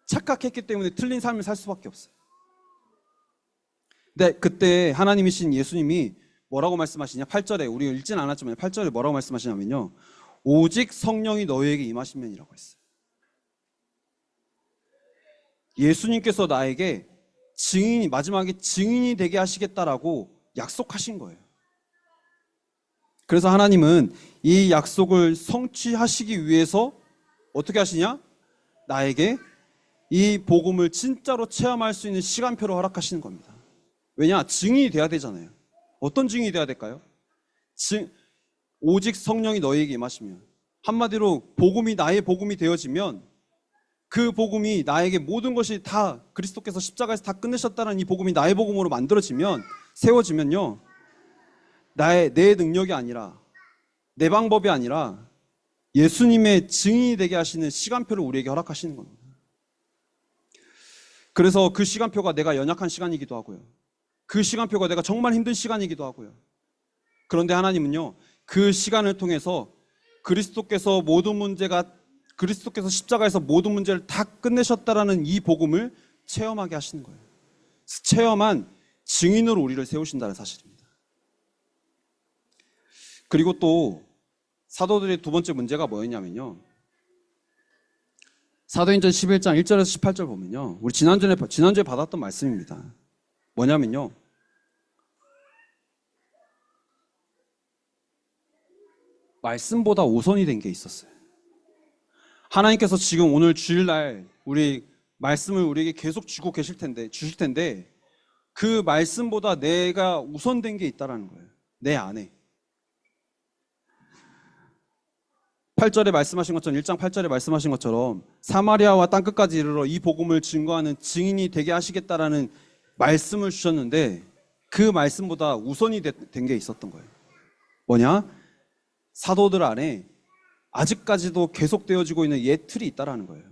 착각했기 때문에 틀린 삶을 살 수밖에 없어요. 근데 그때 하나님이신 예수님이 뭐라고 말씀하시냐? 8절에 우리 읽진 않았지만 8절에 뭐라고 말씀하시냐면요. 오직 성령이 너희에게 임하시면이라고 했어요. 예수님께서 나에게 증인이 마지막에 증인이 되게 하시겠다라고 약속하신 거예요. 그래서 하나님은 이 약속을 성취하시기 위해서 어떻게 하시냐? 나에게 이 복음을 진짜로 체험할 수 있는 시간표를 허락하시는 겁니다. 왜냐? 증인이 돼야 되잖아요. 어떤 증인이 돼야 될까요? 오직 성령이 너희에게 임하시면, 한마디로 복음이 나의 복음이 되어지면 그 복음이 나에게 모든 것이 다 그리스도께서 십자가에서 다 끝내셨다는 이 복음이 나의 복음으로 만들어지면, 세워지면요, 내 능력이 아니라 내 방법이 아니라 예수님의 증인이 되게 하시는 시간표를 우리에게 허락하시는 겁니다. 그래서 그 시간표가 내가 연약한 시간이기도 하고요. 그 시간표가 내가 정말 힘든 시간이기도 하고요. 그런데 하나님은요, 그 시간을 통해서 그리스도께서 십자가에서 모든 문제를 다 끝내셨다라는 이 복음을 체험하게 하시는 거예요. 체험한 증인으로 우리를 세우신다는 사실입니다. 그리고 또 사도들의 두 번째 문제가 뭐였냐면요. 사도행전 11장 1절에서 18절 보면요. 우리 지난주에 받았던 말씀입니다. 뭐냐면요. 말씀보다 우선이 된 게 있었어요. 하나님께서 지금 오늘 주일날 우리 말씀을 우리에게 계속 주실 텐데 그 말씀보다 내가 우선된 게 있다라는 거예요. 내 안에. 8절에 말씀하신 것처럼 1장 8절에 말씀하신 것처럼 사마리아와 땅끝까지 이르러 이 복음을 증거하는 증인이 되게 하시겠다라는 말씀을 주셨는데 그 말씀보다 우선이 된 게 있었던 거예요. 뭐냐? 사도들 안에 아직까지도 계속되어지고 있는 옛 틀이 있다라는 거예요.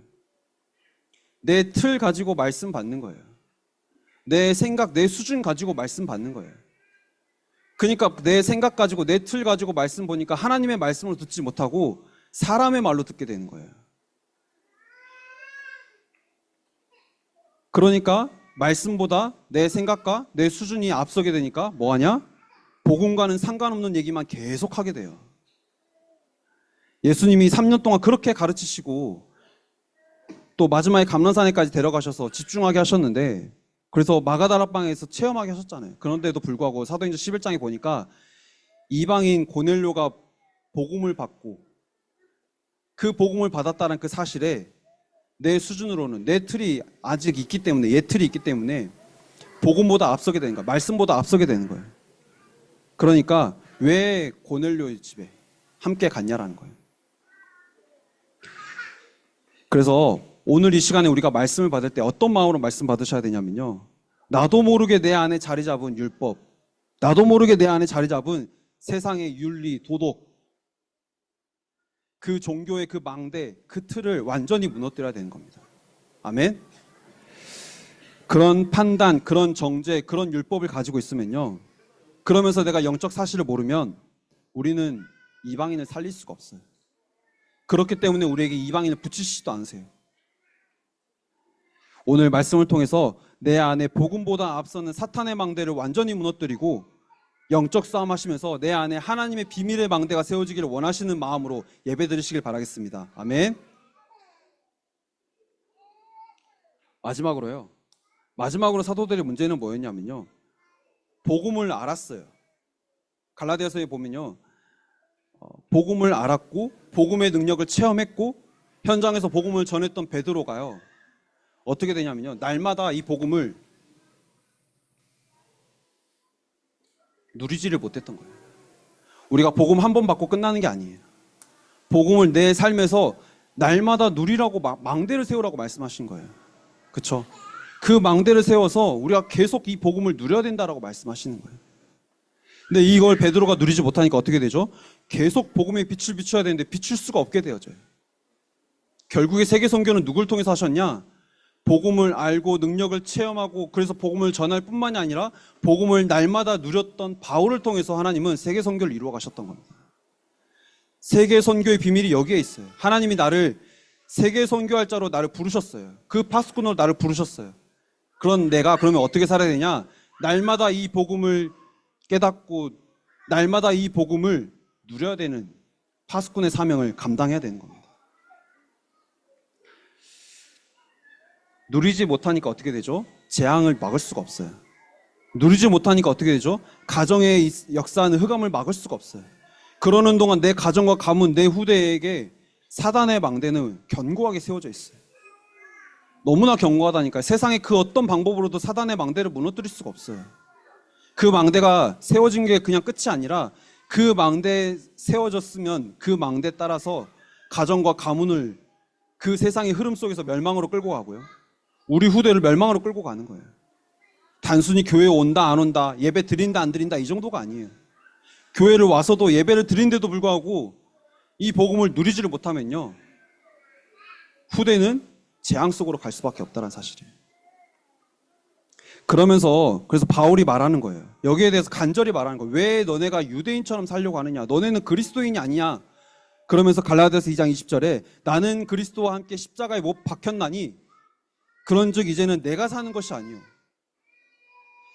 내 틀 가지고 말씀 받는 거예요. 내 생각, 내 수준 가지고 말씀 받는 거예요. 그러니까 내 생각 가지고 내 틀 가지고 말씀 보니까 하나님의 말씀을 듣지 못하고 사람의 말로 듣게 되는 거예요. 그러니까 말씀보다 내 생각과 내 수준이 앞서게 되니까 뭐하냐? 복음과는 상관없는 얘기만 계속 하게 돼요. 예수님이 3년 동안 그렇게 가르치시고 또 마지막에 감람산에까지 데려가셔서 집중하게 하셨는데, 그래서 마가다락방에서 체험하게 하셨잖아요. 그런데도 불구하고 사도행전 11장에 보니까 이방인 고넬료가 복음을 받고 그 복음을 받았다는 그 사실에 내 수준으로는 내 틀이 아직 있기 때문에, 옛 틀이 있기 때문에 복음보다 앞서게 되는 거야. 말씀보다 앞서게 되는 거예요. 그러니까 왜 고넬료의 집에 함께 갔냐라는 거예요. 그래서 오늘 이 시간에 우리가 말씀을 받을 때 어떤 마음으로 말씀 받으셔야 되냐면요. 나도 모르게 내 안에 자리 잡은 율법, 나도 모르게 내 안에 자리 잡은 세상의 윤리, 도덕, 그 종교의 그 망대, 그 틀을 완전히 무너뜨려야 되는 겁니다. 아멘. 그런 판단, 그런 정죄, 그런 율법을 가지고 있으면요, 그러면서 내가 영적 사실을 모르면 우리는 이방인을 살릴 수가 없어요. 그렇기 때문에 우리에게 이방인을 붙이시지도 않으세요. 오늘 말씀을 통해서 내 안에 복음보다 앞서는 사탄의 망대를 완전히 무너뜨리고 영적 싸움 하시면서 내 안에 하나님의 비밀의 망대가 세워지기를 원하시는 마음으로 예배 드리시길 바라겠습니다. 아멘. 마지막으로 사도들의 문제는 뭐였냐면요, 복음을 알았어요. 갈라디아서에 보면요, 복음을 알았고 복음의 능력을 체험했고 현장에서 복음을 전했던 베드로가요, 어떻게 되냐면요, 날마다 이 복음을 누리지를 못했던 거예요. 우리가 복음 한 번 받고 끝나는 게 아니에요. 복음을 내 삶에서 날마다 누리라고 망대를 세우라고 말씀하신 거예요. 그렇죠? 그 망대를 세워서 우리가 계속 이 복음을 누려야 된다라고 말씀하시는 거예요. 근데 이걸 베드로가 누리지 못하니까 어떻게 되죠? 계속 복음의 빛을 비춰야 되는데 비출 수가 없게 되어져요. 결국에 세계 선교는 누굴 통해서 하셨냐? 복음을 알고 능력을 체험하고 그래서 복음을 전할 뿐만이 아니라 복음을 날마다 누렸던 바울을 통해서 하나님은 세계 선교를 이루어 가셨던 겁니다. 세계 선교의 비밀이 여기에 있어요. 하나님이 나를 세계 선교할 자로 나를 부르셨어요. 그 파수꾼으로 나를 부르셨어요. 그런 내가 그러면 어떻게 살아야 되냐? 날마다 이 복음을 깨닫고 날마다 이 복음을 누려야 되는 파수꾼의 사명을 감당해야 되는 겁니다. 누리지 못하니까 어떻게 되죠? 재앙을 막을 수가 없어요. 누리지 못하니까 어떻게 되죠? 가정에 역사하는 흑암을 막을 수가 없어요. 그러는 동안 내 가정과 가문, 내 후대에게 사단의 망대는 견고하게 세워져 있어요. 너무나 견고하다니까요. 세상에 그 어떤 방법으로도 사단의 망대를 무너뜨릴 수가 없어요. 그 망대가 세워진 게 그냥 끝이 아니라 그 망대에 세워졌으면 그 망대에 따라서 가정과 가문을 그 세상의 흐름 속에서 멸망으로 끌고 가고요, 우리 후대를 멸망으로 끌고 가는 거예요. 단순히 교회에 온다 안 온다, 예배 드린다 안 드린다 이 정도가 아니에요. 교회를 와서도 예배를 드린데도 불구하고 이 복음을 누리지를 못하면요, 후대는 재앙 속으로 갈 수밖에 없다는 사실이에요. 그래서 바울이 말하는 거예요. 여기에 대해서 간절히 말하는 거예요. 왜 너네가 유대인처럼 살려고 하느냐? 너네는 그리스도인이 아니냐? 그러면서 갈라디아서 2장 20절에 나는 그리스도와 함께 십자가에 못 박혔나니 그런즉 이제는 내가 사는 것이 아니요.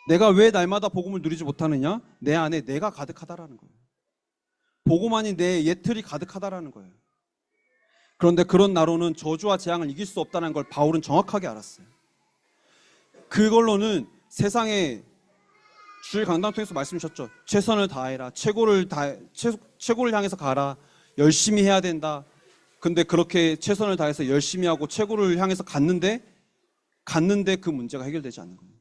내가 왜 날마다 복음을 누리지 못하느냐? 내 안에 내가 가득하다라는 거예요. 복음 안이 내 예틀이 가득하다라는 거예요. 그런데 그런 나로는 저주와 재앙을 이길 수 없다는 걸 바울은 정확하게 알았어요. 그걸로는 세상에 주일 강단 통해서 말씀 주셨죠. 최선을 다해라. 최고를 향해서 가라. 열심히 해야 된다. 근데 그렇게 최선을 다해서 열심히 하고 최고를 향해서 갔는데 그 문제가 해결되지 않는 거예요.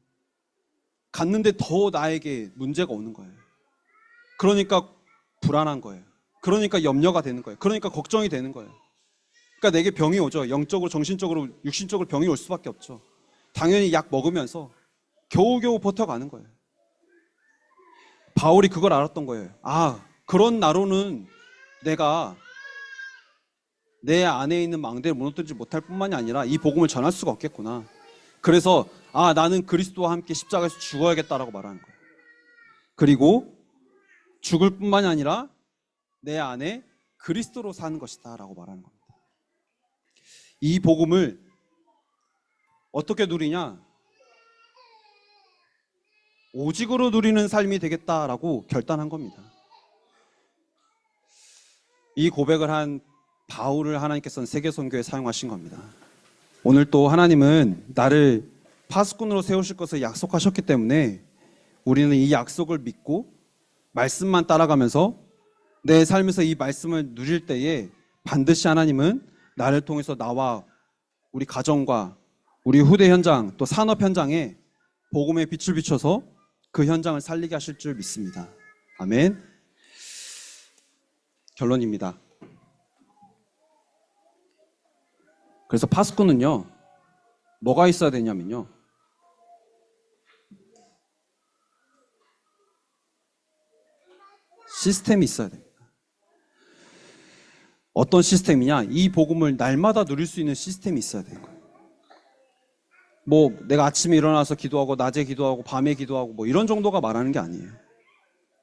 갔는데 더 나에게 문제가 오는 거예요. 그러니까 불안한 거예요. 그러니까 염려가 되는 거예요. 그러니까 걱정이 되는 거예요. 그러니까 내게 병이 오죠. 영적으로, 정신적으로, 육신적으로 병이 올 수밖에 없죠. 당연히 약 먹으면서 겨우겨우 버텨가는 거예요. 바울이 그걸 알았던 거예요. 아, 그런 나로는 내가 내 안에 있는 망대를 무너뜨리지 못할 뿐만이 아니라 이 복음을 전할 수가 없겠구나. 그래서 나는 그리스도와 함께 십자가에서 죽어야겠다라고 말하는 거예요. 그리고 죽을 뿐만이 아니라 내 안에 그리스도로 사는 것이다 라고 말하는 겁니다. 이 복음을 어떻게 누리냐? 오직으로 누리는 삶이 되겠다라고 결단한 겁니다. 이 고백을 한 바울을 하나님께서는 세계 선교에 사용하신 겁니다. 오늘 또 하나님은 나를 파수꾼으로 세우실 것을 약속하셨기 때문에 우리는 이 약속을 믿고 말씀만 따라가면서 내 삶에서 이 말씀을 누릴 때에 반드시 하나님은 나를 통해서 나와 우리 가정과 우리 후대 현장 또 산업 현장에 복음의 빛을 비춰서 그 현장을 살리게 하실 줄 믿습니다. 아멘. 결론입니다. 그래서 파수꾼은요, 뭐가 있어야 되냐면요, 시스템이 있어야 됩니다. 어떤 시스템이냐? 이 복음을 날마다 누릴 수 있는 시스템이 있어야 되는 거예요. 뭐 내가 아침에 일어나서 기도하고 낮에 기도하고 밤에 기도하고 뭐 이런 정도가 말하는 게 아니에요.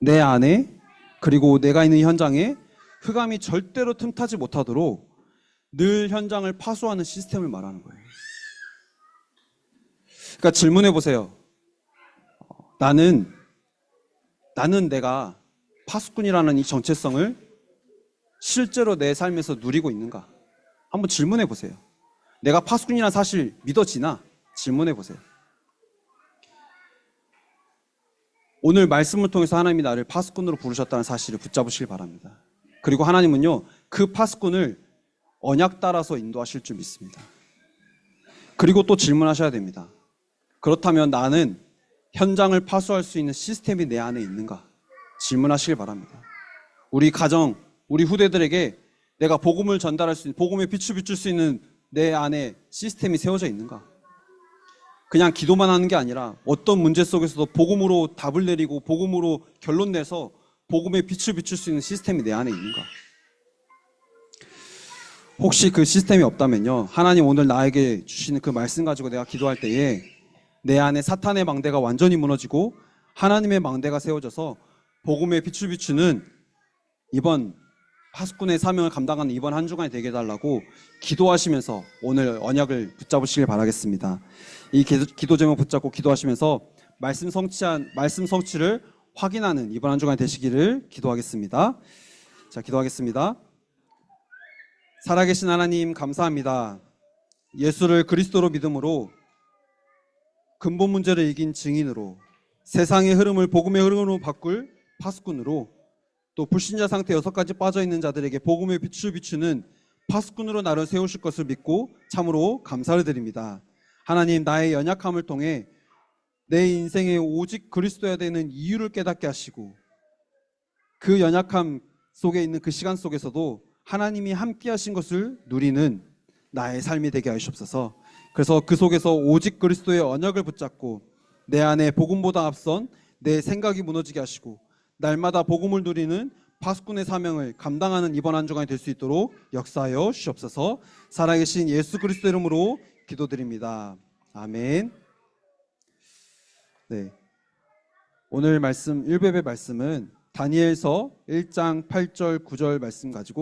내 안에 그리고 내가 있는 현장에 흑암이 절대로 틈타지 못하도록 늘 현장을 파수하는 시스템을 말하는 거예요. 그러니까 질문해 보세요. 나는 내가 파수꾼이라는 이 정체성을 실제로 내 삶에서 누리고 있는가? 한번 질문해 보세요. 내가 파수꾼이라는 사실 믿어지나? 질문해 보세요. 오늘 말씀을 통해서 하나님이 나를 파수꾼으로 부르셨다는 사실을 붙잡으시길 바랍니다. 그리고 하나님은요, 그 파수꾼을 언약 따라서 인도하실 줄 믿습니다. 그리고 또 질문하셔야 됩니다. 그렇다면 나는 현장을 파수할 수 있는 시스템이 내 안에 있는가? 질문하시길 바랍니다. 우리 가정, 우리 후대들에게 내가 복음을 전달할 수 있는, 복음의 빛을 비출 수 있는 내 안에 시스템이 세워져 있는가? 그냥 기도만 하는 게 아니라 어떤 문제 속에서도 복음으로 답을 내리고 복음으로 결론 내서 복음의 빛을 비출 수 있는 시스템이 내 안에 있는가? 혹시 그 시스템이 없다면요, 하나님 오늘 나에게 주시는 그 말씀 가지고 내가 기도할 때에 내 안에 사탄의 망대가 완전히 무너지고 하나님의 망대가 세워져서 복음의 빛을 비추는 이번 파수꾼의 사명을 감당하는 이번 한 주간이 되게 해달라고 기도하시면서 오늘 언약을 붙잡으시길 바라겠습니다. 이 기도 제목 붙잡고 기도하시면서 말씀 성취를 확인하는 이번 한 주간이 되시기를 기도하겠습니다. 자, 기도하겠습니다. 살아계신 하나님 감사합니다. 예수를 그리스도로 믿음으로 근본 문제를 이긴 증인으로 세상의 흐름을 복음의 흐름으로 바꿀 파수꾼으로 또 불신자 상태 6가지 빠져있는 자들에게 복음의 빛을 비추는 파수꾼으로 나를 세우실 것을 믿고 참으로 감사를 드립니다. 하나님, 나의 연약함을 통해 내 인생에 오직 그리스도여야 되는 이유를 깨닫게 하시고 그 연약함 속에 있는 그 시간 속에서도 하나님이 함께 하신 것을 누리는 나의 삶이 되게 하시옵소서. 그래서 그 속에서 오직 그리스도의 언약을 붙잡고 내 안에 복음보다 앞선 내 생각이 무너지게 하시고 날마다 복음을 누리는 파수꾼의 사명을 감당하는 이번 한 주간이 될 수 있도록 역사하여 주시옵소서. 살아계신 예수 그리스도 이름으로 기도드립니다. 아멘. 네, 오늘 말씀 1배의 말씀은 다니엘서 1장 8절 9절 말씀 가지고